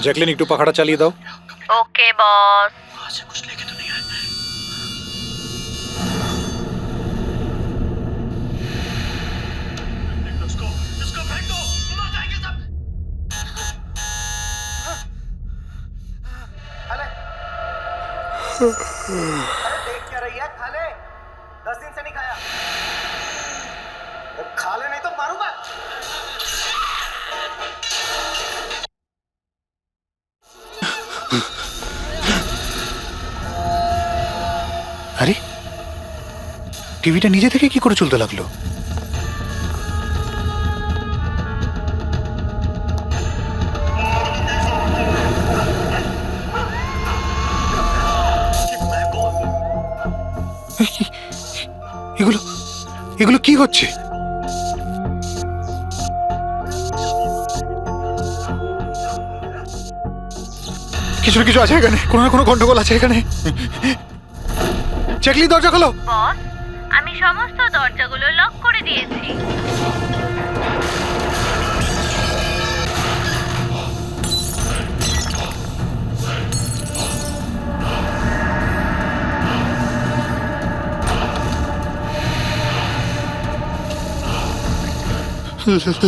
Jacqueline একটু পাখাটা চালিয়ে দাও। ওকে বস। अरे देख क्या रही है? खा ले। 10 दिन से नहीं खाया। खा ले नहीं तो मारूंगा। আরে টিভিটা নিজে থেকে কি করে চলতে লাগলো? এগুলো এগুলো কি হচ্ছে? কিছু না কিছু আছে এখানে, কোনো না কোনো গন্ডগোল আছে এখানে। জ্যাকলিন দরজা খোলো। বস, আমি সমস্ত দরজাগুলো লক করে দিয়েছি।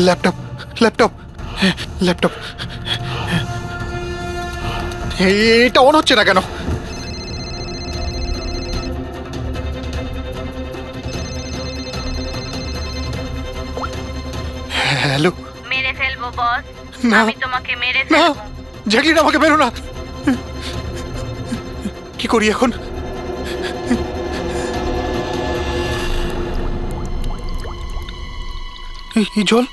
ল্যাপটপ ল্যাপটপ ল্যাপটপ এটা অন হচ্ছে না কেন? হ্যালো। মেরে ফেলবো বস, না। আমি তোমাকে মেরে না ফেলবো। জ্যাকলিন, আমাকে বেরো না। কি করি এখন? এই জল।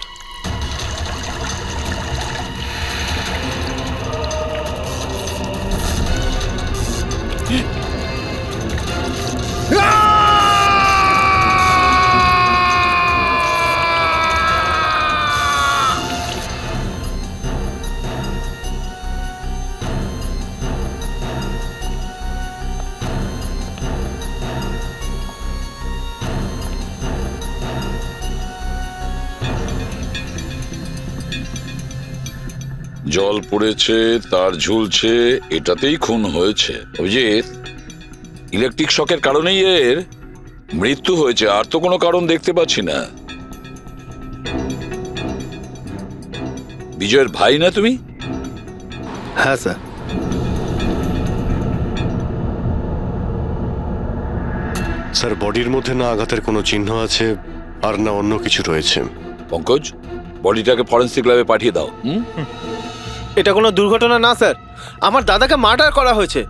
জল পড়েছে, তার ঝুলছে, এটাতেই খুন হয়েছে। অভিজিৎ, ইলেকট্রিক শকের কারণেই এর মৃত্যু হয়েছে, আর তো কোনো কারণ দেখতে পাচ্ছি না। বিজয়ের ভাই না তুমি? হ্যাঁ স্যার। স্যার, বডির মধ্যে না আঘাতের কোনো চিহ্ন আছে আর না অন্য কিছু রয়েছে। পঙ্কজ, বডিটাকে ফরেন্সিক ল্যাবে পাঠিয়ে দাও। এটা কোনো দুর্ঘটনা না স্যার, আমার দাদাকে মার্ডার করা হয়েছে।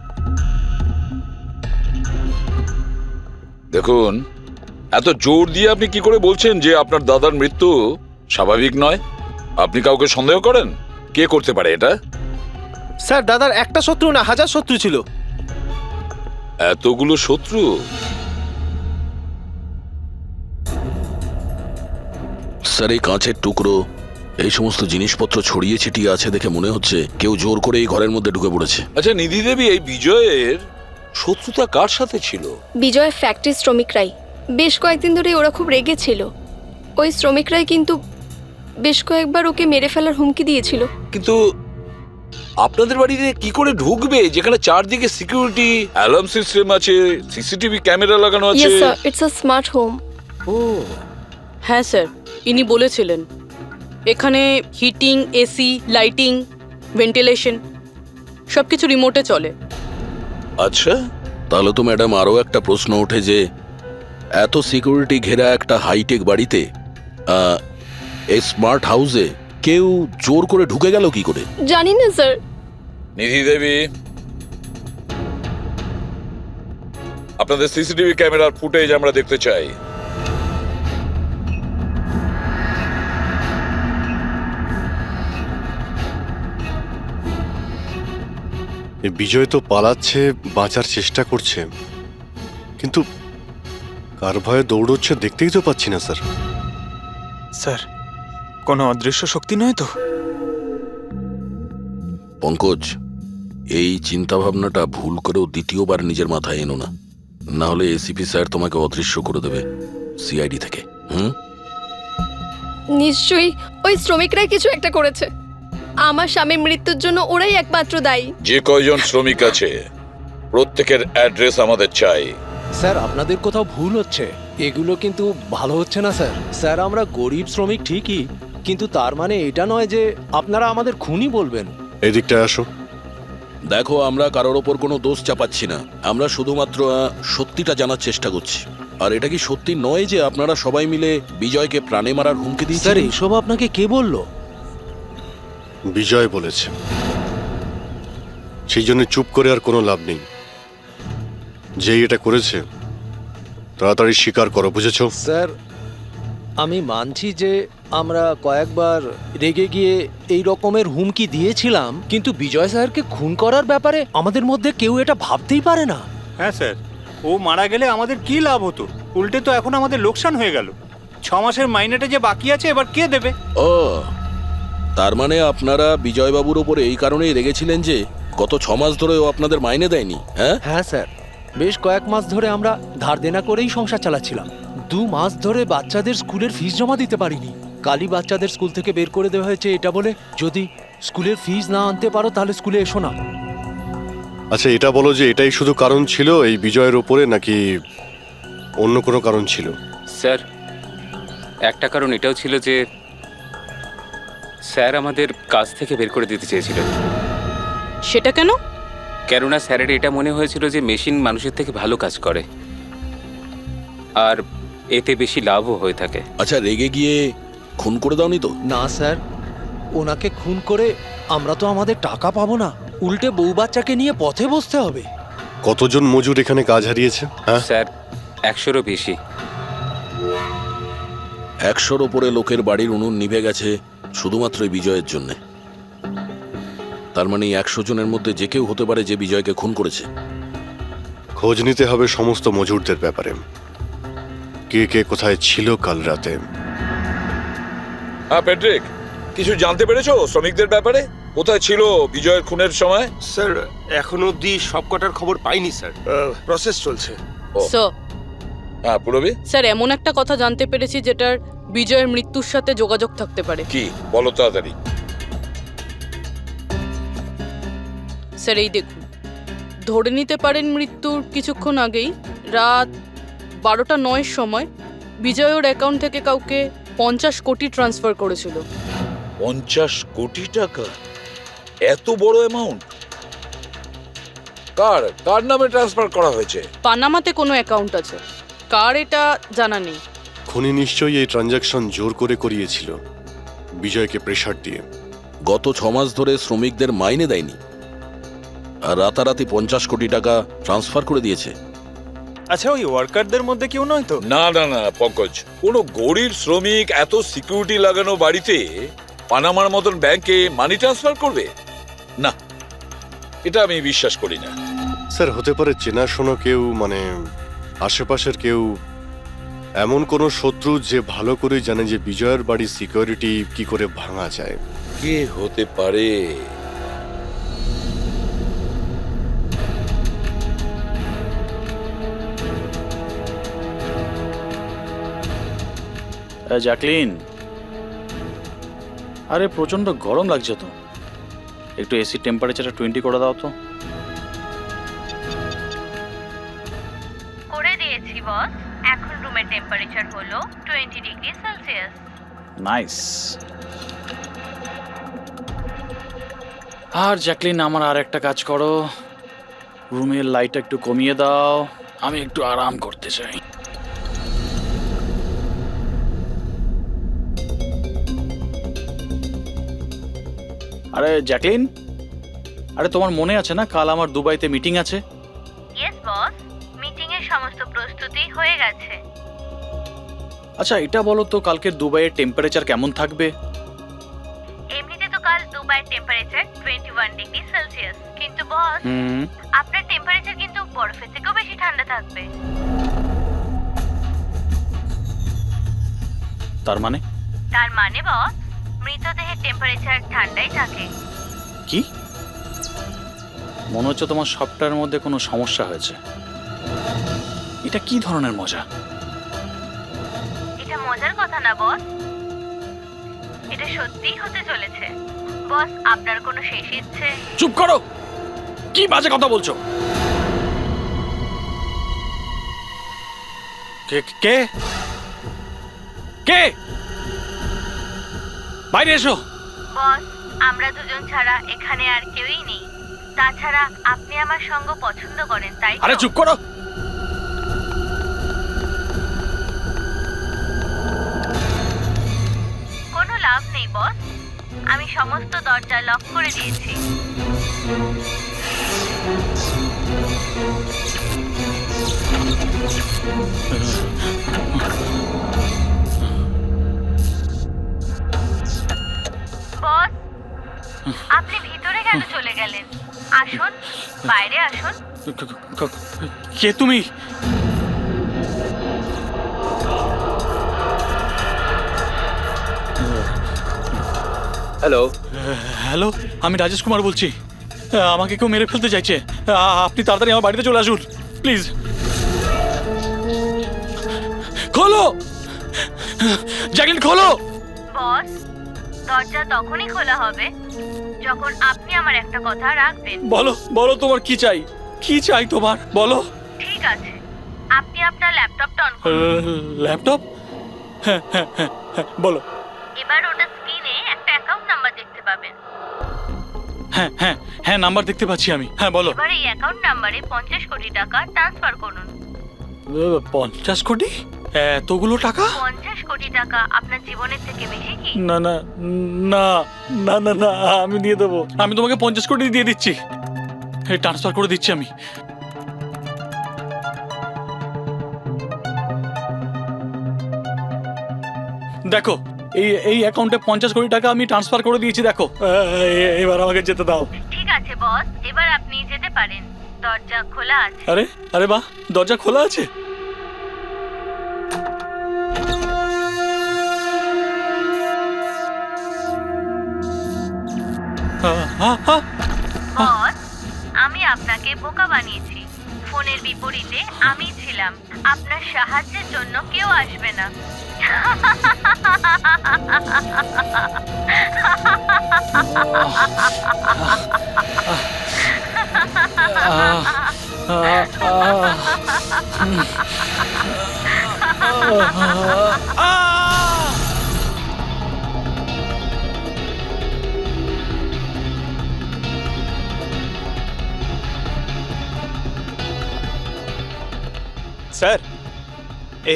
দেখুন, এত জোর দিয়ে আপনি কি করে বলছেন যে আপনার দাদার মৃত্যু স্বাভাবিক নয়? আপনি কাউকে সন্দেহ করেন? কে করতে পারে এটা? স্যার, দাদার একটা শত্রু না, হাজার শত্রু ছিল। এতগুলো শত্রু? স্যার, এই কাঁচের টুকরো, এই সমস্ত জিনিসপত্র ছড়িয়ে ছিটিয়ে আছে দেখে মনে হচ্ছে কেউ জোর করে এই ঘরের মধ্যে ঢুকে পড়েছে। আচ্ছা নিধি দেবী, এই বিজয়ের শত্রুতা কার সাথে ছিল? বিজয় ফ্যাক্টরি শ্রমিকরাই। বেশ কয়েকদিন ধরে ওরা খুব রেগেছিল। ওই শ্রমিকরাই কিন্তু বেশ কয়েকবার ওকে মেরে ফেলার হুমকি দিয়েছিল। কিন্তু আপনাদের বাড়িতে কি করে ঢুকবে যেখানে চারদিকে সিকিউরিটি, অ্যালার্ম সিস্টেম আছে, সিসিটিভি ক্যামেরা লাগানো আছে? Yes sir, it's a smart home. ও, হ্যাঁ স্যার, ইনি বলেছিলেন এখানে হিটিং, এসি, লাইটিং, ভেন্টিলেশন সবকিছু রিমোটে চলে। আচ্ছা। তাহলে তো ম্যাডাম আরও একটা প্রশ্ন ওঠে যে এত সিকিউরিটি ঘেরা একটা হাইটেক বাড়িতে, এই স্মার্ট হাউসে কেউ জোর করে ঢুকে গেল কি করে? জানি না স্যার। নিধি দেবী, আপনাদের সিসিটিভি ক্যামেরার ফুটেজ আমরা দেখতে চাই। এই বিজয় তো পালাচ্ছে, বাঁচার চেষ্টা করছে, কিন্তু কার ভয়ে দৌড়চ্ছে দেখতেই তো পাচ্ছি না স্যার। স্যার, কোনো অদৃশ্য শক্তি নয় তো? পঙ্কজ, এই চিন্তাভাবনাটা ভুল করেও দ্বিতীয়বার নিজের মাথায় এনো না, না হলে এসিপি স্যার তোমাকে অদৃশ্য করে দেবে সিআইডি থেকে। নিশ্চয়ই ওই শ্রমিকরাই কিছু একটা করেছে। আমার স্বামীর মৃত্যুর জন্য ওরাই একমাত্র দায়ী। যে কয়জন শ্রমিক আছে প্রত্যেকের অ্যাড্রেস আমাদের চাই। স্যার আপনাদের কোথাও ভুল হচ্ছে, এগুলো কিন্তু ভালো হচ্ছে না স্যার। স্যার আমরা গরিব শ্রমিক ঠিকই, কিন্তু তার মানে এটা নয় যে আপনারা আমাদের খুনি বলবেন। এদিকটায় আসো। দেখো, আমরা কারোর ওপর কোনো দোষ চাপাচ্ছি না, আমরা শুধুমাত্র সত্যিটা জানার চেষ্টা করছি। আর এটা কি সত্যি নয় যে আপনারা সবাই মিলে বিজয়কে প্রাণে মারার হুমকি স্যার দিয়েছেন? এসব আপনাকে কে বললো? বিজয় বলেছে। সেই জন্য চুপ করে আর কোনো লাভ নেই। যেই এটা করেছে তাড়াতাড়ি স্বীকার করো, বুঝেছো? স্যার আমি মানছি যে আমরা কয়েকবার রেগে গিয়ে এই রকমের হুমকি দিয়েছিলাম, কিন্তু বিজয় স্যারকে খুন করার ব্যাপারে আমাদের মধ্যে কেউ এটা ভাবতেই পারে না। হ্যাঁ স্যার, ও মারা গেলে আমাদের কি লাভ হতো? উল্টে তো এখন আমাদের লোকসান হয়ে গেল। 6 মাসের মাইনেটা যে বাকি আছে এবার কে দেবে? ও, তার মানে আপনারা বিজয়বাবুর ওপরে এই কারণেই রেগেছিলেন যে গত 6 মাস ধরে ও আপনাদের মাইনে দেয়নি? হ্যাঁ হ্যাঁ স্যার, বেশ কয়েক মাস ধরে আমরা ধার দেনা করেই সংসার চালাচ্ছিলাম। 2 মাস ধরে বাচ্চাদের স্কুলের ফিস জমা দিতে পারিনি। কালই বাচ্চাদের স্কুল থেকে বের করে দেওয়া হয়েছে এটা বলে, যদি স্কুলের ফিস না আনতে পারো তাহলে স্কুলে এসো না। আচ্ছা এটা বলো যে এটাই শুধু কারণ ছিল এই বিজয়ের ওপরে, নাকি অন্য কোনো কারণ ছিল? স্যার একটা কারণ এটাও ছিল যে স্যার আমাদের কাজ থেকে বের করে দিতে চেয়েছিলেন। সেটা কেন? কেননা স্যারের এটা মনে হয়েছিল যে মেশিন মানুষের থেকে ভালো কাজ করে আর এতে বেশি লাভও হয়ে থাকে। আচ্ছা, রেগে গিয়ে খুন করে দাওনি তো? না স্যার, ওনাকে খুন করে আমরা তো আমাদের টাকা পাবো না, উল্টে বউ বাচ্চাকে নিয়ে পথে বসতে হবে। কতজন মজুর এখানে কাজ হারিয়েছে? হ্যাঁ স্যার 100-এরও বেশি। 100-র ওপরে লোকের বাড়ির উনুন নিভে গেছে শুধুমাত্র এই বিজয়ের জন্যে। তার মানে 100 জনের মধ্যে যে কেউ হতে পারে যে বিজয়কে খুন করেছে। খোঁজ নিতে হবে সমস্ত মজুরদের ব্যাপারে, কে কে কোথায় ছিল কাল রাতে। হ্যাঁ প্যাট্রিক, কিছু জানতে পেরেছো শ্রমিকদের ব্যাপারে? কোথায় ছিল বিজয়ের খুনের সময়? স্যার এখনো অব্দি সব কটার খবর পাইনি স্যার, প্রসেস চলছে। স্যার হ্যাঁ পুরবি, স্যার এমন একটা কথা জানতে পেরেছি যেটার বিজয়ের মৃত্যুর সাথে যোগাযোগ থাকতে পারে। কি বলো তাড়াতাড়ি। স্যার এই দেখুন, ধরে নিতে পারেন মৃত্যুর কিছুক্ষণ আগেই রাত 12:09 সময় বিজয় ওর অ্যাকাউন্ট থেকে কাউকে 50 কোটি ট্রান্সফার করেছিল। 50 কোটি টাকা? এত বড় অ্যামাউন্ট কার কার নামে ট্রান্সফার করা হয়েছে? পানামাতে কোনো অ্যাকাউন্ট আছে, কার এটা জানা নেই। খুনি নিশ্চয়ই এই ট্রানজাকশন জোর করে করিয়েছিল বিজয়কে প্রেসার দিয়ে। গত 6 মাস ধরে শ্রমিকদের মাইনে দেয়নি আর রাতারাতি 50 কোটি টাকা ট্রান্সফার করে দিয়েছে। আচ্ছা ওই ওয়ার্কারদের মধ্যে কেউ নয় তো? না না না পঙ্কজ, কোনো গরিব শ্রমিক এত সিকিউরিটি লাগানো বাড়িতে পানামার মতন ব্যাংকে মানি ট্রান্সফার করবে? না, এটা আমি বিশ্বাস করি না। স্যার হতে পারে চেনাশোনা কেউ, মানে আশেপাশের কেউ, এমন কোনো শত্রু যে ভালো করে জানে যে বিজয়ের বাড়ির সিকিউরিটি কি করে ভাঙা যায়। কে হতে পারে? জ্যাকলিন, আরে প্রচন্ড গরম লাগছে তো, একটু এসি টেম্পারেচারটা 20 করে দাও তো। করে দিয়েছি বস। এখন রুমের টেম্পারেচার হলো 20 ডিগ্রি সেলসিয়াস। নাইস। আর জ্যাকলিন, আমার আর একটা কাজ করো, রুমের লাইটটা একটু কমিয়ে দাও, আমি একটু আরাম করতে চাই। আরে জ্যাকলিন, আরে তোমার মনে আছে না কাল আমার দুবাইতে মিটিং আছে? ইয়েস বস, মিটিং এর সমস্ত প্রস্তুতি হয়ে গেছে। আচ্ছা এটা বলো তো, কালকের দুবাইয়ের টেম্পারেচার কেমন থাকবে? এমনিতে তো কাল দুবাইয়ের টেম্পারেচার 21 ডিগ্রি সেলসিয়াস, কিন্তু বস আপনার টেম্পারেচার কিন্তু বরফের থেকেও বেশি ঠান্ডা থাকবে। তার মানে? তার মানে বস, মৃতদেহের টেম্পারেচার ঠান্ডাই থাকে। কি? মনে হচ্ছে তোমার সবটার মধ্যে কোনো সমস্যা হয়েছে। এটা কি ধরনের মজা? এটা মজার কথা না বস, এটা সত্যিই হতে চলেছে। বস আপনার কোনো শেষ ইচ্ছে? চুপ করো, কি বাজে কথা বলছো? কে কে কে? বাইরে এসো। বস আমরা দুজন ছাড়া এখানে আর কেউই নেই। তাছাড়া আপনি আমার সঙ্গ পছন্দ করেন, তাই তো? আরে চুপ করো। কোনো লাভ নেই বস, আমি সমস্ত দরজা লক করে দিয়েছি। বস আপনি ভিতরে কেন চলে গেলেন? আসুন, বাইরে আসুন। কে তুমি? হ্যালো, হ্যালো, আমি রাজেশ কুমার বলছি। আমাকে কেউ মেরে ফেলতে চাইছে। আপনি তাড়াতাড়ি আমার বাড়িতে চলে আসুন প্লিজ। খোলো জ্যাকলিন, খোলো। বস দরজা তখনই খোলা হবে যখন আপনি আমার একটা কথা রাখবেন। বলো বলো, তোমার কি চাই? কি চাই তোমার? বলো। ঠিক আছে, আপনি আপনার ল্যাপটপটা অন করুন। ল্যাপটপ? হ্যাঁ হ্যাঁ হ্যাঁ হ্যাঁ, বলো। এবার ওটা স্ক্রিনে একটা অ্যাকাউন্ট নাম্বার দেখতে পাবেন। হ্যাঁ হ্যাঁ হ্যাঁ, নাম্বার দেখতে পাচ্ছি আমি। হ্যাঁ বলো। এবার এই অ্যাকাউন্ট নাম্বারে 50 কোটি টাকা ট্রান্সফার করুন। 50 কোটি? এতগুলো টাকা? 50 কোটি টাকা আপনার জীবনের থেকে বেশি কি? না না না না না না, আমি দিয়ে দেবো। আমি তোমাকে 50 কোটি দিয়ে দিচ্ছি। ট্রান্সফার করে দিচ্ছি আমি। দেখো, এই অ্যাকাউন্টে 50 কোটি টাকা আমি ট্রান্সফার করে দিয়েছি। দেখো, এবার আমাকে যেতে দাও। ঠিক আছে বস, এবার আপনি যেতে পারেন। দরজা খোলা আছে। আরে আরে বাহ, দরজা খোলা আছে। বস আমি আপনাকে বোকা বানিয়েছি। ফোনের বিপরীতে আমি ছিলাম। আপনার সাহায্যের জন্য কেউ আসবে না। স্যার,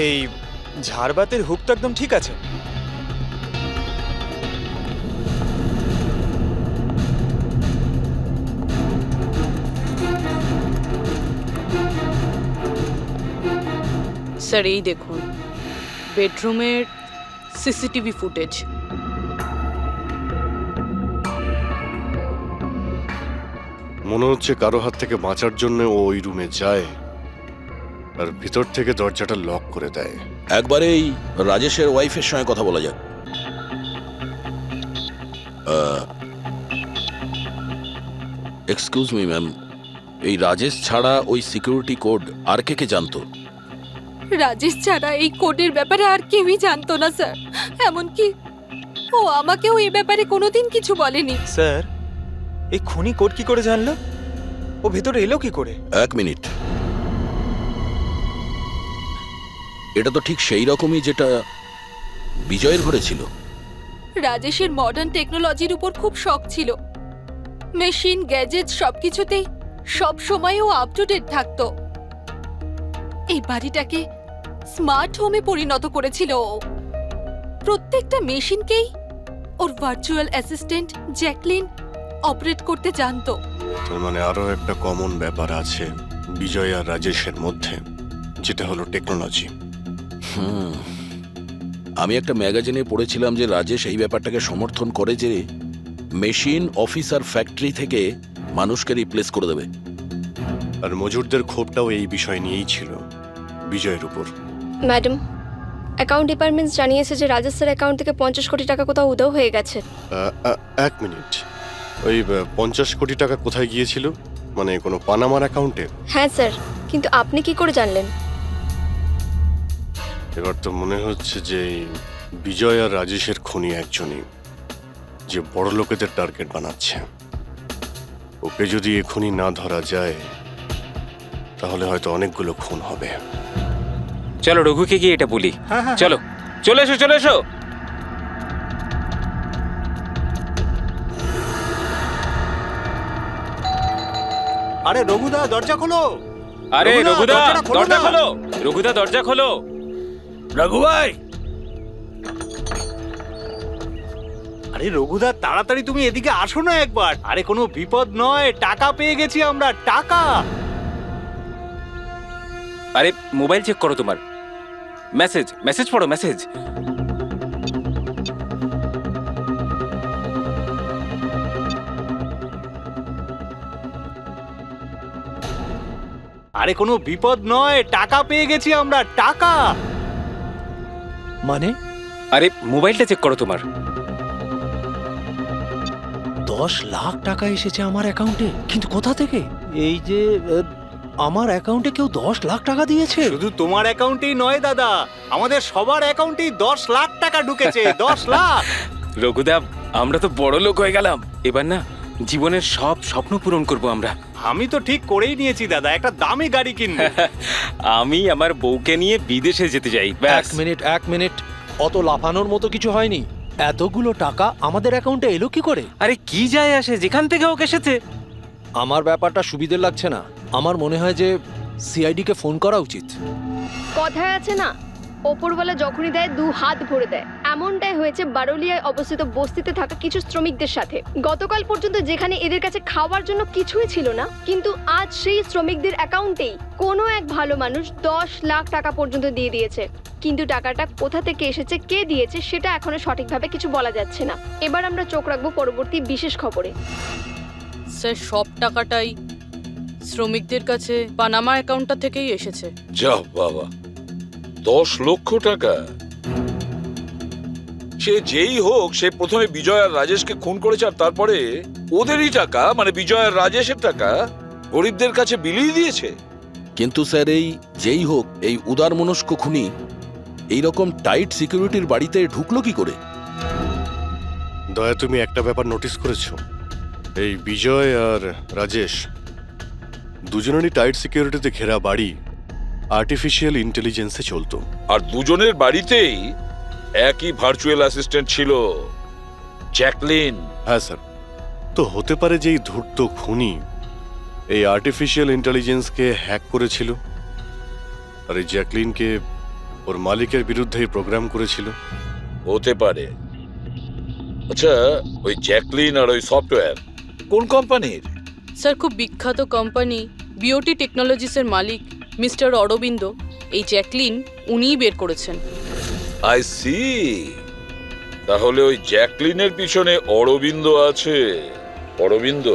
এই ঝাড়বাতির হুক তো একদম ঠিক আছে। স্যার এই দেখুন, বেডরুমের সিসিটিভি ফুটেজ। মনে হচ্ছে কারো হাত থেকে বাঁচার জন্য ও ওই রুমে যায় আর ভিতর থেকে দরজাটা লক করে দেয়। একবারেই রাজেশের ওয়াইফের সঙ্গে কথা বলা যাক। এক্সকিউজ মি ম্যাম, এই রাজেশ ছাড়া ওই সিকিউরিটি কোড আর কে কে জানতো? রাজেশ ছাড়া এই কোডের ব্যাপারে আর কেউই জানতো না স্যার। এমনকি ও আমাকেও এই ব্যাপারে কোনোদিন কিছু বলেনি। স্যার, এই খুনি কোড কি করে জানলো? ও ভেতরে এলো কি করে? এক মিনিট, এটা তো ঠিক সেই রকমই যেটা বিজয়ের ঘরে ছিল। রাজেশের মডার্ন টেকনোলজির উপর খুব শখ ছিল। মেশিন, গ্যাজেট সবকিছুতেই সব সময় ও আপ টু ডেট থাকতো। এই বাড়িটাকে স্মার্ট হোমে পরিণত করেছিল ও। প্রত্যেকটা মেশিনকেই ওর ভার্চুয়াল অ্যাসিস্ট্যান্ট জ্যাকলিন অপারেট করতে জানতো। তার মানে আরো একটা কমন ব্যাপার আছে বিজয় আর রাজেশের মধ্যে, যেটা হলো টেকনোলজি। আমি একটা ম্যাগাজিনে পড়েছিলাম যে রাজেশ এই ব্যাপারটাকে সমর্থন করে যে মেশিন, অফিস আর ফ্যাক্টরি থেকে মানুষকে রিপ্লেস করে দেবে। আর মজুরদের ক্ষোভটাও এই বিষয় নিয়েই ছিল, বিজয়ের উপর। ম্যাডাম, অ্যাকাউন্ট ডিপার্টমেন্টস জানিয়েছে যে রাজেশ স্যার অ্যাকাউন্ট থেকে 50 কোটি টাকা কোথাও উধাও হয়ে গেছে। এক মিনিট, ওই 50 কোটি টাকা কোথায় গিয়েছিল? মানে কোনো পানামার অ্যাকাউন্টে? হ্যাঁ স্যার, কিন্তু আপনি কি করে জানলেন? এবার তো মনে হচ্ছে যে বিজয় আর রাজেশের খুনি একজনই, যে বড় লোকেদের টার্গেট বানাচ্ছে। ওকে যদি এখনই না ধরা যায় তাহলে হয়তো অনেকগুলো খুন হবে। চলো রঘুকে গিয়ে এটা বলি। হ্যাঁ, হ্যাঁ, চলো চলে এসো চলে এসো। আরে রঘুদা দরজা খোলো। আরে রঘুদা দরজাটা খোলো দরজা না। খোলো, রঘুদা দরজা খোলো। রঘু ভাই, আরে রঘুদা তাড়াতাড়ি তুমি এদিকে আসো না একবার। আরে কোনো বিপদ নয়, টাকা পেয়ে গেছি আমরা, টাকা। আরে মোবাইল চেক করো তোমার। মেসেজ মেসেজ পড়ো মেসেজ। আরে কোনো বিপদ নয়, টাকা পেয়ে গেছি আমরা, টাকা। মানে আরে মোবাইলটা চেক করো তোমার। 10 লাখ টাকা এসেছে আমার অ্যাকাউন্টে, কিন্তু কোথা থেকে? এই যে আমার অ্যাকাউন্টে কেউ 10 লাখ টাকা দিয়েছে? শুধু তোমার অ্যাকাউন্টেই নয় দাদা, আমাদের সবার অ্যাকাউন্টেই 10 লাখ টাকা ঢুকেছে। 10 লাখ। রঘুদা আমরা তো বড় লোক হয়ে গেলাম, এবার না জীবনের সব স্বপ্ন পূরণ করব আমরা। আমি তো ঠিক করেই নিয়েছি দাদা, একটা দামি গাড়ি কিনবো। আমি আমার বউকে নিয়ে বিদেশে যেতে চাই। ব্যাস। এক মিনিট, অত লাফানোর মতো কিছু হয়নি। এতগুলো টাকা আমাদের অ্যাকাউন্টে এলো কি করে? আরে কি যায় আসে, যেখান থেকে হোক এসেছে। আমার ব্যাপারটা সুবিধের লাগছে না। আমার মনে হয় যে সিআইডি কে ফোন করা উচিত। কথায় আছে না, ওপরওয়ালা যখনই দেয় 2 হাত ভরে দেয়। এমনটাই হয়েছে বারোলিয়ায় অবস্থিত বস্তিতে থাকা কিছু শ্রমিকদের সাথে। গতকাল পর্যন্ত যেখানে এদের কাছে খাওয়ার জন্য কিছুই ছিল না, কিন্তু আজ সেই শ্রমিকদের অ্যাকাউন্টেই কোনো এক ভালো মানুষ 10 লাখ টাকা পর্যন্ত দিয়ে দিয়েছে। কিন্তু টাকাটা কোথা থেকে এসেছে, কে দিয়েছে, সেটা এখনো সঠিকভাবে কিছু বলা যাচ্ছে না। এবার আমরা চোখ রাখবো পরবর্তী বিশেষ খবরে। স্যার সব টাকাটাই শ্রমিকদের কাছে পানামা অ্যাকাউন্টটা থেকেই এসেছে। যা বাবা, 10 লক্ষ টাকা! সে যেই হোক, সে প্রথমে বিজয় আর রাজেশকে খুন করেছে, আর তারপরে ওদেরই টাকা, মানে বিজয় আর রাজেশের টাকা গরিবদের কাছে বিলিয়ে দিয়েছে। কিন্তু স্যার, এই যেই হোক, এই উদারমনস্ক খুনি এইরকম টাইট সিকিউরিটির বাড়িতে ঢুকলো কি করে? দয়া, তুমি একটা ব্যাপার নোটিস করেছো? এই বিজয় আর রাজেশ দুজনেরই টাইট সিকিউরিটিতে ঘেরা বাড়ি আর্টিফিশিয়াল ইন্টেলিজেন্সে চলতো। আর দুজনের বাড়িতেই একই ভার্চুয়াল অ্যাসিস্ট্যান্ট ছিল, জ্যাকলিন। হ্যাঁ স্যার। তো হতে পারে যে এই ধূর্ত খুনি এই আর্টিফিশিয়াল ইন্টেলিজেন্সকে হ্যাক করেছিল, আর এই জ্যাকলিনকে ওর মালিকের বিরুদ্ধে প্রোগ্রাম করেছিল। হতে পারে। আচ্ছা, ওই জ্যাকলিন আর ওই সফটওয়্যার কোন কোম্পানির? স্যার খুব বিখ্যাত কোম্পানি বিওটি টেকনোলজিসের মালিক মিস্টার অরবিন্দ, এই জ্যাকলিন উনিই বের করেছেন। I see. তাহলে ওই জ্যাকলিনের পিছনে অরবিন্দ আছে। অরবিন্দ।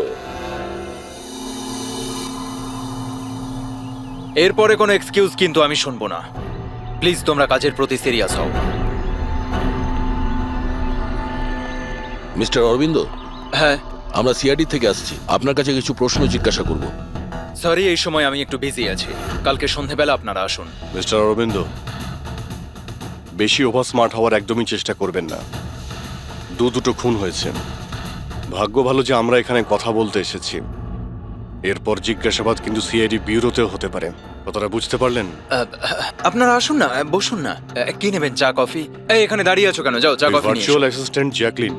এরপরে কোনো এক্সকিউজ কিন্তু আমি শুনবো না। প্লিজ তোমরা কাজের প্রতি সিরিয়াস হও। মিস্টার অরবিন্দ, হ্যাঁ আমরা সিআইডি থেকে আসছি, আপনার কাছে কিছু প্রশ্ন জিজ্ঞাসা করব। সরি, এই সময় আমি একটু বিজি আছি, কালকে সন্ধেবেলা আপনারা আসুন। মিস্টার অরবিন্দ, বেশি ওভার স্মার্ট হওয়ার একদমই চেষ্টা করবেন না। দুটো খুন হয়েছে, ভাগ্য ভালো যে আমরা এখানে কথা বলতে এসেছি। এরপর জিজ্ঞাসাবাদ কিন্তু সিআইডি ব্যুরোতেও হতে পারে। কথাটা বুঝতে পারলেন? আপনারা আসুন না, বসুন না। কি নেবেন, চা কফি? এই এখানে দাঁড়িয়ে আছো কেন? যাও চা কফি নিয়ে ভার্চুয়াল এসো। অ্যাসিস্ট্যান্ট জ্যাকলিন,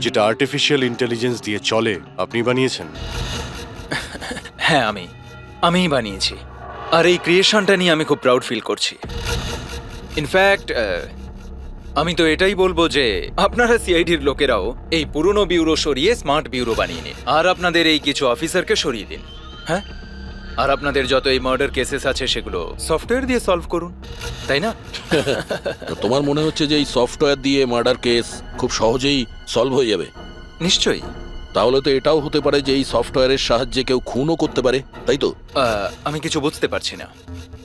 যেটা আর্টিফিশিয়াল ইন্টেলিজেন্স দিয়ে চলে, আপনি বানিয়েছেন? হ্যাঁ, আমিই বানিয়েছি। আর এই ক্রিয়েশনটা নিয়ে আমি খুব প্রাউড ফিল করছি। ইনফ্যাক্ট আমি তো এটাই বলবো যে আপনারা সিআইডির লোকেরাও এই পুরনো ব্যুরো সরিয়ে স্মার্ট ব্যুরো বানিয়ে নিন, আর আপনাদের এই কিছু অফিসারকে সরিয়ে দিন। হ্যাঁ, আর আপনাদের যত এই মার্ডার কেসেস আছে সেগুলো সফটওয়্যার দিয়ে সলভ করুন, তাই না? তো তোমার মনে হচ্ছে যে এই সফটওয়্যার দিয়ে মার্ডার কেস খুব সহজেই সলভ হয়ে যাবে? নিশ্চয়ই। তাহলে তো এটাও হতে পারে যে এই সফটওয়্যারের সাহায্যে কেউ খুনও করতে পারে, তাই তো? আমি কিছু বুঝতে পারছি না।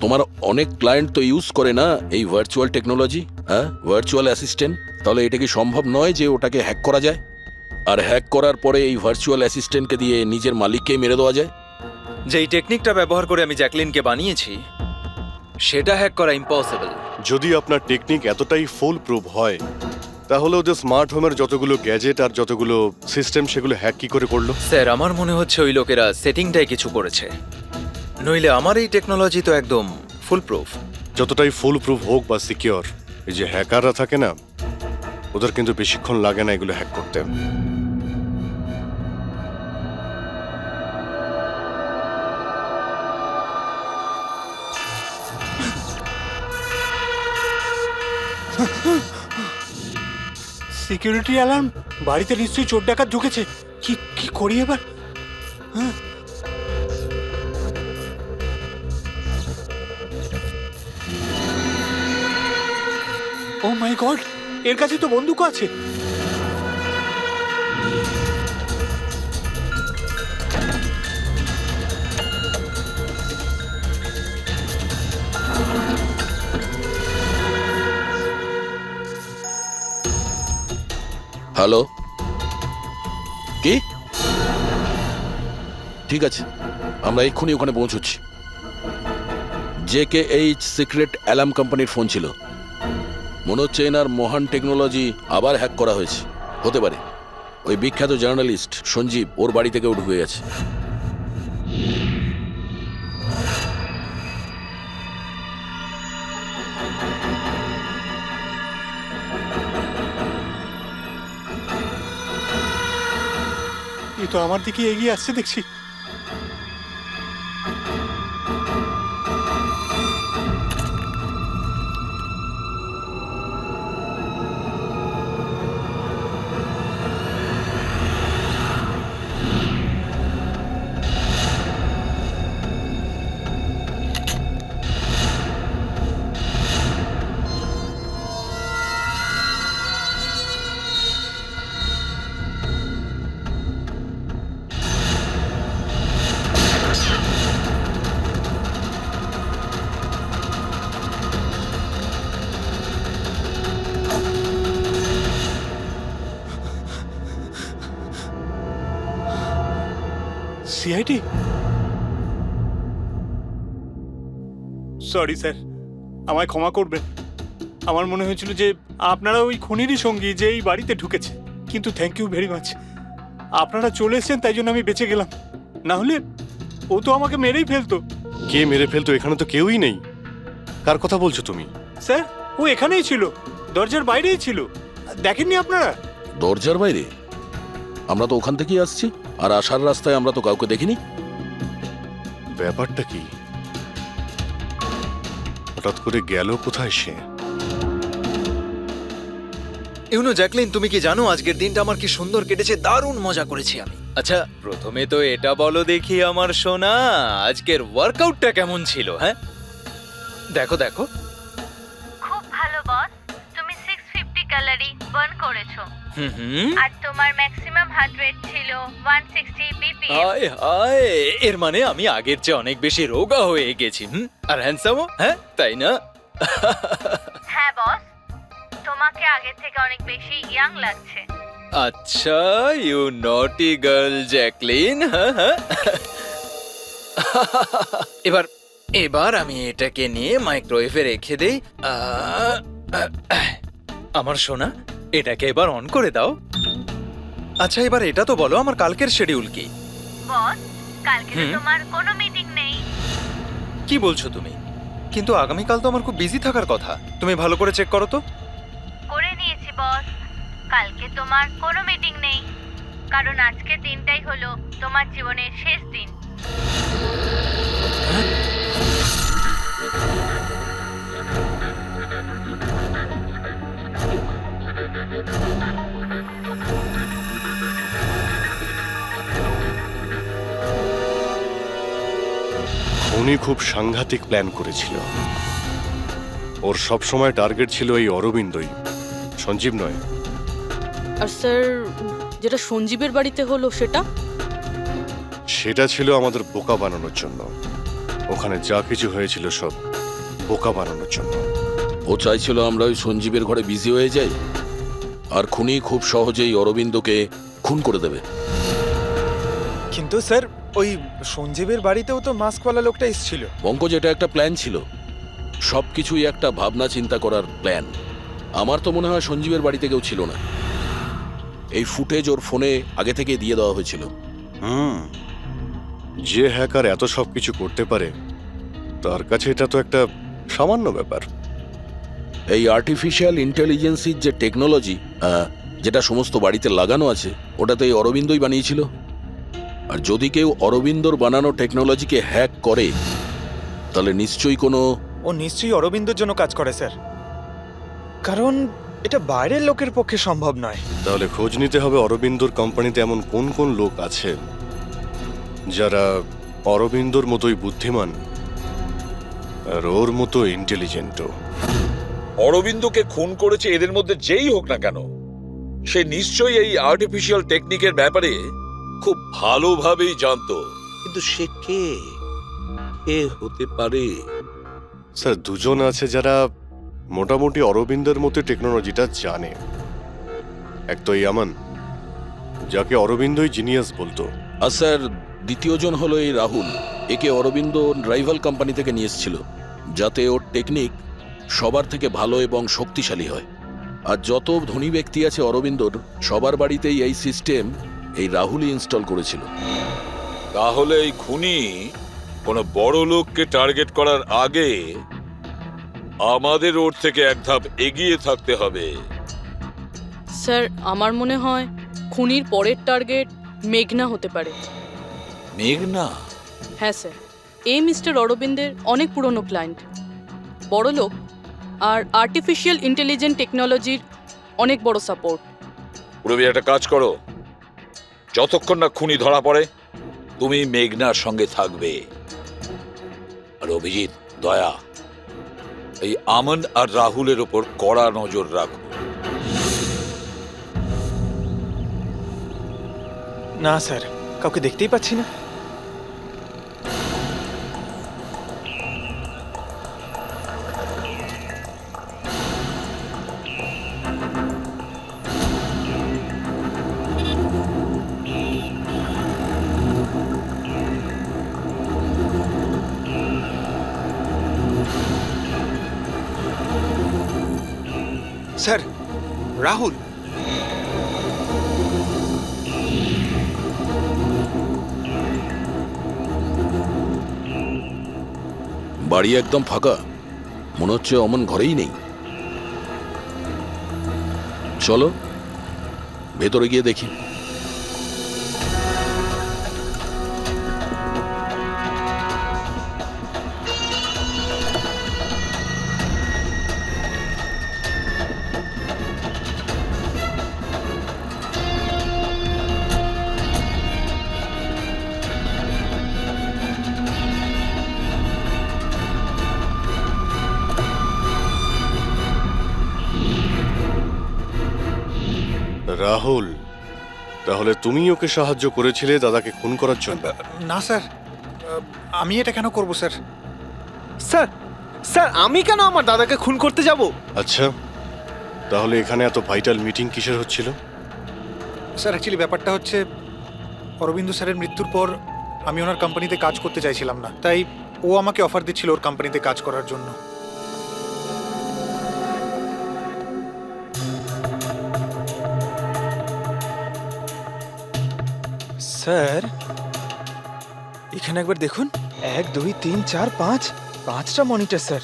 তোমার অনেক ক্লায়েন্ট তো ইউজ করে না এই ভার্চুয়াল টেকনোলজি, হ্যাঁ, ভার্চুয়াল অ্যাসিস্ট্যান্ট। তাহলে এটা কি সম্ভব নয় যে ওটাকে হ্যাক করা যায়, আর হ্যাক করার পরে এই ভার্চুয়াল অ্যাসিস্ট্যান্টকে দিয়ে নিজের মালিককেই মেরে দেওয়া যায়? যেই টেকনিকটা ব্যবহার করে আমি জ্যাকলিনকে বানিয়েছি সেটা হ্যাক করা ইম্পসিবল। যদি আপনার টেকনিক এতটাই ফুল প্রুফ হয় তাহলে ওদের স্মার্ট হোমের যতগুলো গ্যাজেট আর যতগুলো সিস্টেম সেগুলো হ্যাক কি করে করলো? স্যার আমার মনে হচ্ছে ওই লোকেরা সেটিংটাই কিছু করেছে, নইলে আমার এই টেকনোলজি তো একদম ফুল প্রুফ। যতটাই ফুল প্রুফ হোক বা সিকিওর, এই যে হ্যাকাররা থাকে না, ওদের কিন্তু বেশিক্ষণ লাগে না এগুলো হ্যাক করতে। Security alarm! বাড়িতে নিশ্চয়ই চোর ডাকাত ঢুকেছে। কি কি করি এবার? হ্যাঁ, ও মাই গড, এর কাছে তো বন্দুক আছে। হ্যালো, কি? ঠিক আছে, আমরা এক্ষুনি ওখানে পৌঁছচ্ছি। JKH সিক্রেট অ্যালার্ম কোম্পানির ফোন ছিল। মনে হচ্ছে এনার মহান টেকনোলজি আবার হ্যাক করা হয়েছে। হতে পারে ওই বিখ্যাত জার্নালিস্ট সঞ্জীব ওর বাড়ি থেকেও ঢুকে গেছে। এ তো আমার দিকে এগিয়ে আসছে দেখছি। সিআইডি? সরি স্যার, আমায় ক্ষমা করবেন। আমার মনে হয়েছিল যে আপনারা ওই খুনিরই সঙ্গী যে এই বাড়িতে ঢুকেছে। কিন্তু থ্যাংক ইউ ভেরি মাচ, আপনারা চলে এসেছেন তাই জন্য আমি বেঁচে গেলাম। না হলে ও তো আমাকে মেরেই ফেলতো। কে মেরে ফেলতো? এখানে তো কেউই নেই। কার কথা বলছো তুমি? স্যার, ও এখানেই ছিল, দরজার বাইরেই ছিল। দেখেননি আপনারা? দরজার বাইরে? আমরা তো ওখান থেকেই আসছি, আর আসার রাস্তায় আমরা তো কাউকে দেখিনি। ব্যাপারটা কি? হঠাৎ করে গেল কোথায় সে? ইউনো জ্যাকলিন, তুমি কি জানো আজকের দিনটা আমার কি সুন্দর কেটেছে? দারুণ মজা করেছি আমি। আচ্ছা, প্রথমে তো এটা বলো দেখি আমার সোনা, আজকের ওয়ার্কআউটটা কেমন ছিল? হ্যাঁ, দেখো দেখো। খুব ভালো বস, তুমি 650 ক্যালোরি বার্ন করেছো। হুম, আর তোমার ম্যাক্সিমাম হার্ট রেট ছিল 160 বিপিএম। হায় হায়, এর মানে আমি আগের চেয়ে অনেক বেশি রোগা হয়ে গেছি। আর হ্যান্ডসামও, হ্যাঁ তাই না? হ্যাঁ বস, তোমাকে আগের থেকে অনেক বেশি ইয়াং লাগছে। আচ্ছা, ইউ নটি গার্ল জ্যাকলিন। হ্যাঁ হ্যাঁ, এবার এবার আমি এটাকে নিয়ে মাইক্রোওয়েভে রেখে দেই। আমার সোনা, এটাকে এবার অন করে দাও। আচ্ছা, এবার এটা তো বলো আমার কালকের শিডিউল কি? বস, কালকে তো তোমার কোনো মিটিং নেই। কি বলছো তুমি? কিন্তু আগামীকাল তো আমার খুব বিজি থাকার কথা। তুমি ভালো করে চেক করো তো। করে নিয়েছি বস, কালকে তোমার কোনো মিটিং নেই, কারণ আজকের দিনটাই হলো তোমার জীবনের শেষ দিন। উনি খুব সাংঘাতিক প্ল্যান করেছিল। ওর সব সময় টার্গেট ছিল এই অরবিন্দই, সঞ্জীব নয়। আর স্যার, যেটা সঞ্জীবের বাড়িতে হলো সেটা? সেটা ছিল আমাদের বোকা বানানোর জন্য। ওখানে যা কিছু হয়েছিল সব বোকা বানানোর জন্য। ও চাইছিল আমরা ওই সঞ্জীবের ঘরে বিজি হয়ে যাই, আর খুনি খুব সহজেই অরবিন্দকে খুন করে দেবে। কিন্তু স্যার, ওই সঞ্জীবের বাড়িতেও তো মাস্কওয়ালা লোকটা এসেছিল। পঙ্কজ, এটা একটা প্ল্যান ছিল। সবকিছুই একটা ভাবনা চিন্তা করার প্ল্যান। আমার তো মনে হয় সঞ্জীবের বাড়িতে কেউ ছিল না। এই ফুটেজ ওর ফোনে আগে থেকে দিয়ে দেওয়া হয়েছিল। যে হ্যাকার এত সব কিছু করতে পারে তার কাছে এটা তো একটা সামান্য ব্যাপার। এই আর্টিফিশিয়াল ইন্টেলিজেন্সির যে টেকনোলজি যেটা সমস্ত বাড়িতে লাগানো আছে, ওটা তো এই অরবিন্দই বানিয়েছিল। আর যদি কেউ অরবিন্দর বানানো টেকনোলজিকে হ্যাক করে তাহলে নিশ্চয়ই কোনো ও নিশ্চয়ই অরবিন্দর জন্য কাজ করে স্যার, কারণ এটা বাইরের লোকের পক্ষে সম্ভব নয়। তাহলে খোঁজ নিতে হবে অরবিন্দর কোম্পানিতে এমন কোন কোন লোক আছে যারা অরবিন্দর মতোই বুদ্ধিমান আর ওর মতো ইন্টেলিজেন্টও। অরবিন্দকে খুন করেছে এদের মধ্যে যেই হোক না কেন, সে নিশ্চয়ই এই আর্টিফিশিয়াল টেকনিকের ব্যাপারে খুব ভালোভাবেই জানতো। কিন্তু সে কে হতে পারে? স্যার, দুজন আছে যারা মোটামুটি অরবিন্দের মতো টেকনোলজিটা জানে। এক তো ইয়ামান, যাকে অরবিন্দই জিনিয়াস বলতো। আর স্যার দ্বিতীয়জন হলো এই রাহুল। একে অরবিন্দ রাইভাল কোম্পানি থেকে নিয়ে এসেছিল, যাতে ওর টেকনিক সবার থেকে ভালো এবং শক্তিশালী হয়। আর যত ধনী ব্যক্তি আছে অরবিন্দর, সবার বাড়িতেই এই সিস্টেম এই রাহুলই ইনস্টল করেছিল। তাহলে এই খুনি কোনো বড় লোককে টার্গেট করার আগে আমাদের ওর থেকে এক ধাপ এগিয়ে থাকতে হবে। স্যার আমার মনে হয় খুনির পরের টার্গেট মেঘনা হতে পারে। মেঘনা? হ্যাঁ স্যার, এই মিস্টার অরবিন্দের অনেক পুরনো ক্লায়েন্ট, বড় লোক, আর আর্টিফিশিয়াল ইন্টেলিজেন্ট টেকনোলজির অনেক বড় সাপোর্ট। পুরবি একটা কাজ করো, যতক্ষণ না খুনি ধরা পড়ে তুমি মেঘনার সঙ্গে থাকবে। আর অভিজিৎ, দয়া, এই আমন আর রাহুলের ওপর কড়া নজর রাখো। না স্যার, কাউকে দেখতেই পাচ্ছি না। স্যার, রাহুল। বাড়ি একদম ফাঁকা, মনে হচ্ছে অমন ঘরেই নেই। চলো ভেতরে গিয়ে দেখি। রাহুল, তাহলে তুমি ওকে সাহায্য করেছিলে দাদাকে খুন করার জন্য? না স্যার, আমি এটা কেন করব স্যার? স্যার, স্যার আমি কেন আমার দাদাকে খুন করতে যাব? আচ্ছা, তাহলে এখানে এত ভাইটাল মিটিং কিসের হচ্ছিল? স্যার, অ্যাকচুয়ালি ব্যাপারটা হচ্ছে অরবিন্দ স্যারের মৃত্যুর পর আমি ওনার কোম্পানিতে কাজ করতে চাইছিলাম না, তাই ও আমাকে অফার দিচ্ছিল ওর কোম্পানিতে কাজ করার জন্য। স্যার এখানে একবার দেখুন, 1 2 3 4 5 5টা মনিটর স্যার।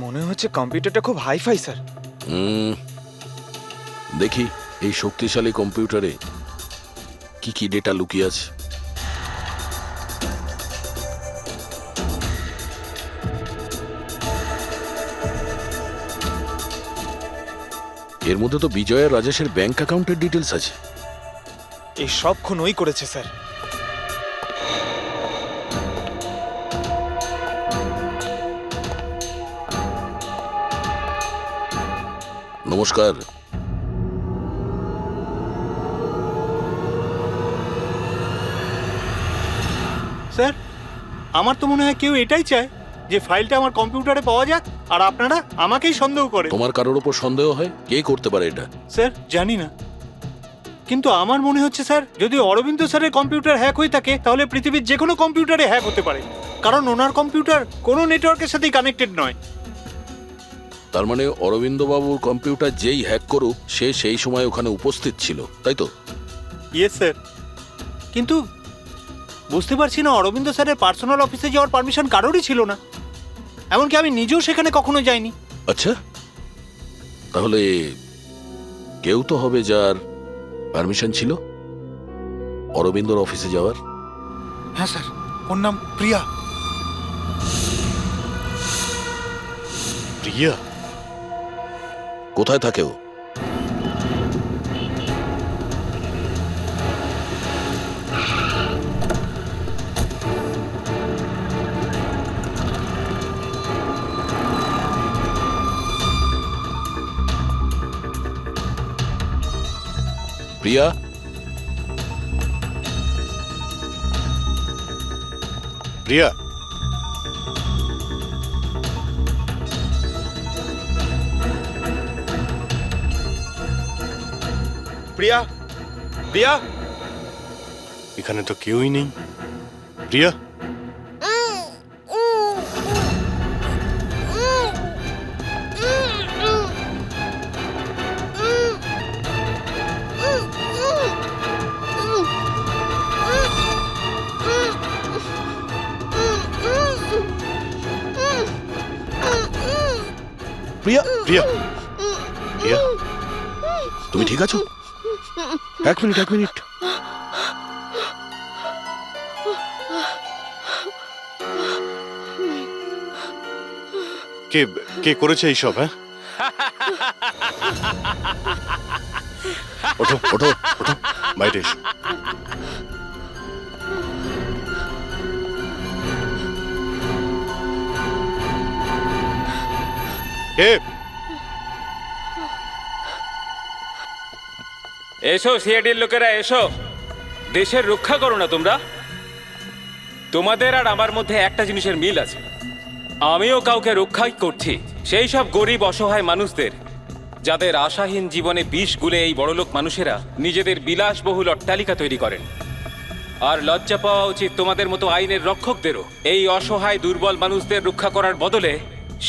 মনে হচ্ছে কম্পিউটারটা খুব হাইফাই স্যার। দেখি এই শক্তিশালী কম্পিউটারে কি কি ডেটা লুকিয়ে আছে। এর মধ্যে তো বিজয় আর রাজেশের ব্যাংক অ্যাকাউন্টের ডিটেলস আছে। এই সব খুন ওই করেছে স্যার। নমস্কার। স্যার, আমার তো মনে হয় কেউ এটাই চায় যে ফাইলটা আমার কম্পিউটারে পাওয়া যাক, আর আপনারা আমাকেই সন্দেহ করে। তোমার কারোর উপর সন্দেহ হয়? কে করতে পারে এটা? স্যার জানি না, কিন্তু আমার মনে হচ্ছে স্যার, যদি অরবিন্দ স্যারের কম্পিউটার হ্যাক হয়ে থাকে তাহলে পৃথিবীর যে কোনো কম্পিউটারে হ্যাক হতে পারে, কারণ ওনার কম্পিউটার কোনো নেটওয়ার্কের সাথেই কানেক্টেড নয়। তার মানে অরবিন্দবাবুর কম্পিউটার যেই হ্যাক করুক সে সেই সময় ওখানে উপস্থিত ছিল, তাই তো? ইয়েস স্যার, কিন্তু বুঝতে পারছি না অরবিন্দ স্যারের পার্সোনাল অফিসে যাওয়ার পারমিশন কারোরই ছিল না, এমনকি আমি নিজেও সেখানে কখনো যাইনি। আচ্ছা, তাহলে কেউ তো হবে যার পারমিশন ছিল অরবিন্দর অফিসে যাওয়ার। হ্যাঁ স্যার, ওর নাম প্রিয়া। প্রিয়া? কোথায় থাকে ও? প্রিয়া? প্রিয়া? প্রিয়া? প্রিয়া? এখানে তো কেউই নেই। প্রিয়া? প্রিয়া? প্রিয়া? প্রিয়া? তুমি ঠিক আছো? এক মিনিট। কে কে করেছে এইসব? হ্যাঁ, ওঠো ওঠো ওঠো, বাইরে এসো। কে? এসো সিআইডির লোকেরা, এসো। দেশের রক্ষা করো না তোমরা? তোমাদের আর আমার মধ্যে একটা জিনিসের মিল আছে, আমিও কাউকে রক্ষাই করছি, সেই সব গরিব অসহায় মানুষদের যাদের আশাহীন জীবনে বিষ গুলে এই বড়লোক মানুষেরা নিজেদের বিলাসবহুল অট্টালিকা তৈরি করেন। আর লজ্জা পাওয়া উচিত তোমাদের মতো আইনের রক্ষকদেরও। এই অসহায় দুর্বল মানুষদের রক্ষা করার বদলে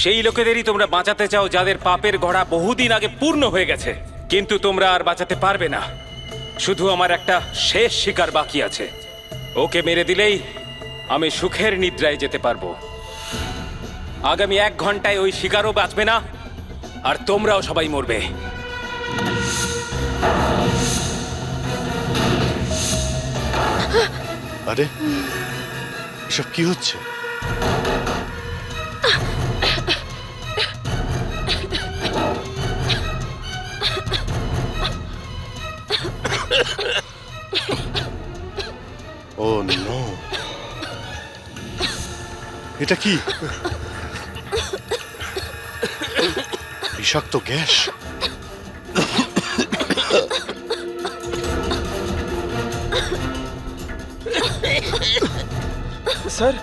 সেই লোকেদেরই তোমরা বাঁচাতে চাও যাদের পাপের ঘোড়া বহুদিন আগে পূর্ণ হয়ে গেছে। কিন্তু তোমরা আর বাঁচাতে পারবে না। শুধু আমার একটা শেষ শিকার বাকি আছে, ওকে মেরে দিলেই আমি সুখের নিদ্রায় যেতে পারবো। আগামী 1 ঘন্টায় ওই শিকারও বাঁচবে না, আর তোমরাও সবাই মরবে। আরে এসব কি হচ্ছে? ও নো, এটা কি? বিষাক্ত গ্যাস। স্যার,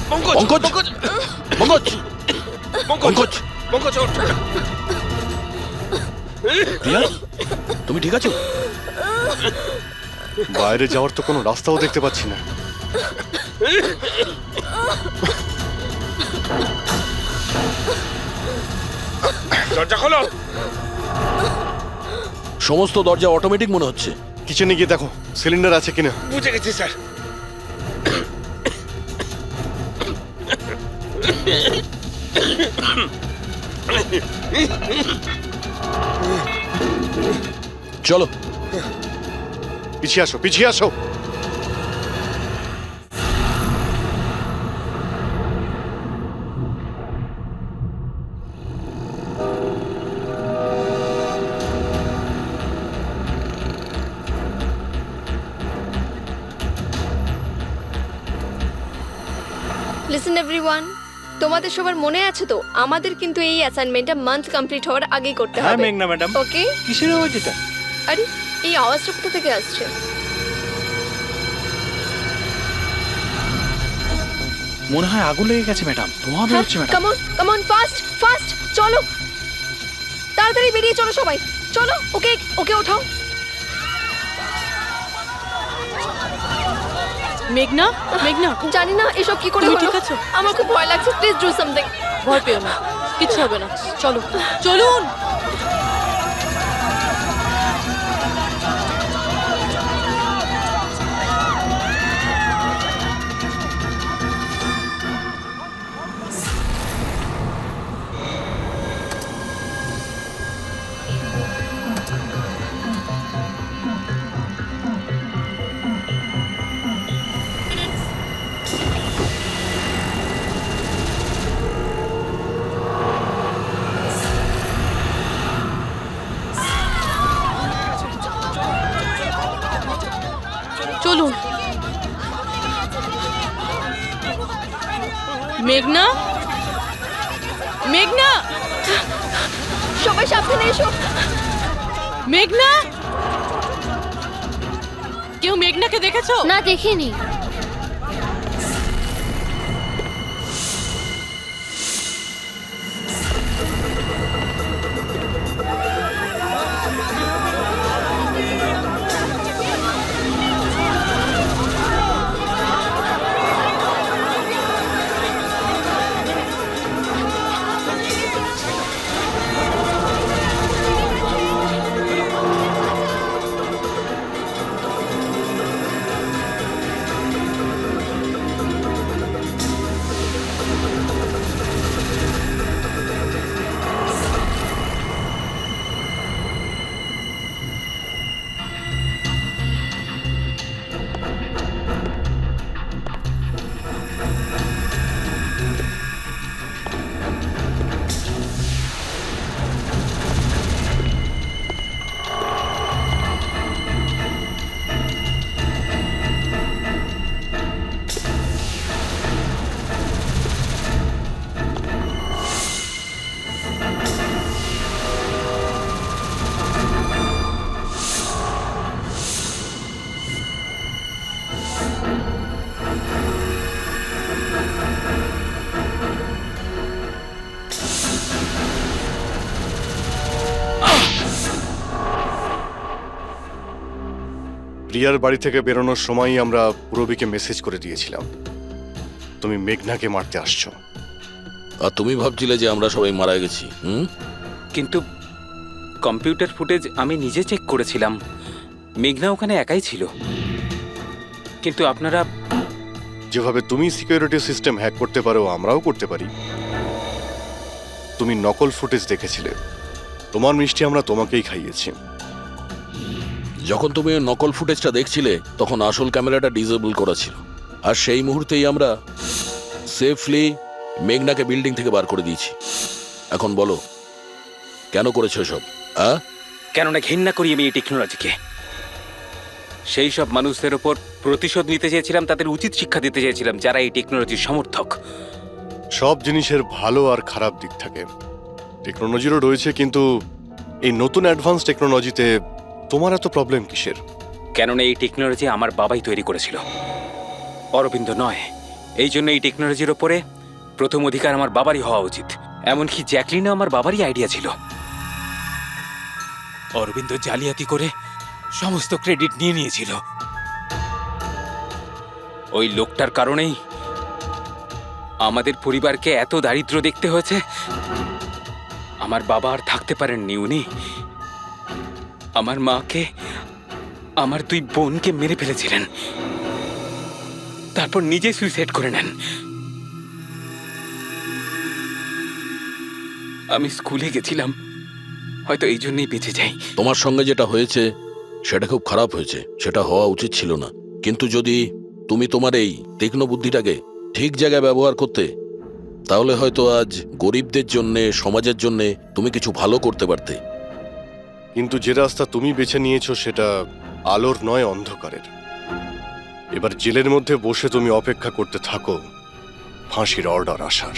পঙ্কজ! প্রিয়া, তুমি ঠিক আছো? বাইরে যাওয়ার তো কোনো রাস্তাও দেখতে পাচ্ছি না। দরজা খোলো। সমস্ত দরজা অটোমেটিক মনে হচ্ছে। কিচেনে গিয়ে দেখো সিলিন্ডার আছে কিনা। বুঝে গেছি স্যার। চলো পিছিয়ে আসো, পিছিয়ে আসো। লিসেন এভরিওয়ান, তোমাদের সবার মনে আছে তো আমাদের কিন্তু এই অ্যাসাইনমেন্টটা মান্থ কমপ্লিট হওয়ার আগেই করতে হ্যাঁ হবে। মেঘনা ম্যাডাম। ওকে? কিসের আওয়াজ এটা? আরে এই আওয়াজটা কোথা থেকে আসছে? মনে হয় আগুন লেগে গেছে ম্যাডাম, ধোঁয়া বেরোচ্ছে madam. Come on fast fast, চলো তাড়াতাড়ি বেরিয়ে চলো সবাই, চলো। ওকে ওকে ওঠাও। মেঘনা, মেঘনা, জানি না এসব কি করে তুমি হলো। ঠিক আছো? আমার খুব ভয় লাগছে, প্লিজ ডু সামথিং। ভয় পেও না, কিচ্ছু হবে না। চলো, চলুন। চলুন। মেঘনা, মেঘনা, সবাই সাবধানে এসো। মেঘনা, কেউ মেঘনাকে দেখেছো? না, দেখিনি। প্রিয়ার বাড়ি থেকে বেরোনোর সময়ই আমরা পূরবীকে মেসেজ করে দিয়েছিলাম তুমি মেঘনাকে মারতে আসছো। আর তুমি ভাবছিলে যে আমরা সবাই মারা গেছি? কিন্তু কম্পিউটার ফুটেজ আমি নিজে চেক করেছিলাম, মেঘনা ওখানে একাই ছিল। কিন্তু আপনারা যেভাবে তুমি সিকিউরিটি সিস্টেম হ্যাক করতে পারো আমরাও করতে পারি। তুমি নকল ফুটেজ দেখেছিলে, তোমার মিষ্টি আমরা তোমাকেই খাইয়েছি। যখন তুমি ওই নকল ফুটেজটা দেখছিলে তখন আসল ক্যামেরাটা ডিসেবল করা ছিল, আর সেই মুহূর্তেই আমরা সেফলি মেঘনাকে বিল্ডিং থেকে বার করে দিয়েছি। এখন বলো কেন করেছো সব? কেননা ঘৃণা করি আমি এই টেকনোলজিকে। সেই সব মানুষদের ওপর প্রতিশোধ নিতে চেয়েছিলাম, তাদের উচিত শিক্ষা দিতে চেয়েছিলাম যারা এই টেকনোলজির সমর্থক। সব জিনিসের ভালো আর খারাপ দিক থাকে, টেকনোলজিরও রয়েছে, কিন্তু এই নতুন অ্যাডভান্স টেকনোলজিতে তোমার এত প্রবলেম কিসের? কেননা এই টেকনোলজি আমার বাবাই তৈরি করেছিল, অরবিন্দ নয়। এই জন্য এই টেকনোলজির ওপরে প্রথম অধিকার আমার বাবারই হওয়া উচিত। এমনকি জ্যাকলিনও আমার বাবারই আইডিয়া ছিল। অরবিন্দ জালিয়াতি করে সমস্ত ক্রেডিট নিয়ে নিয়েছিল। ওই লোকটার কারণেই আমাদের পরিবারকে এত দারিদ্র দেখতে হয়েছে। আমার বাবা আর থাকতে পারেননি, উনি আমার মাকে, আমার দুই বোনকে মেরে ফেলেছিলেন, তারপর নিজে সুইসাইড করে নেন। আমি স্কুলে গেছিলাম, হয়তো এই জন্যই বেঁচে যাই। তোমার সঙ্গে যেটা হয়েছে সেটা খুব খারাপ হয়েছে, সেটা হওয়া উচিত ছিল না। কিন্তু যদি তুমি তোমার এই তীক্ষ্ণ বুদ্ধিটাকে ঠিক জায়গায় ব্যবহার করতে, তাহলে হয়তো আজ গরিবদের জন্যে, সমাজের জন্যে তুমি কিছু ভালো করতে পারতে। কিন্তু যে রাস্তা তুমি বেছে নিয়েছো সেটা আলোর নয়, অন্ধকারের। এবার জেলের মধ্যে বসে তুমি অপেক্ষা করতে থাকো ফাঁসির অর্ডার আসার।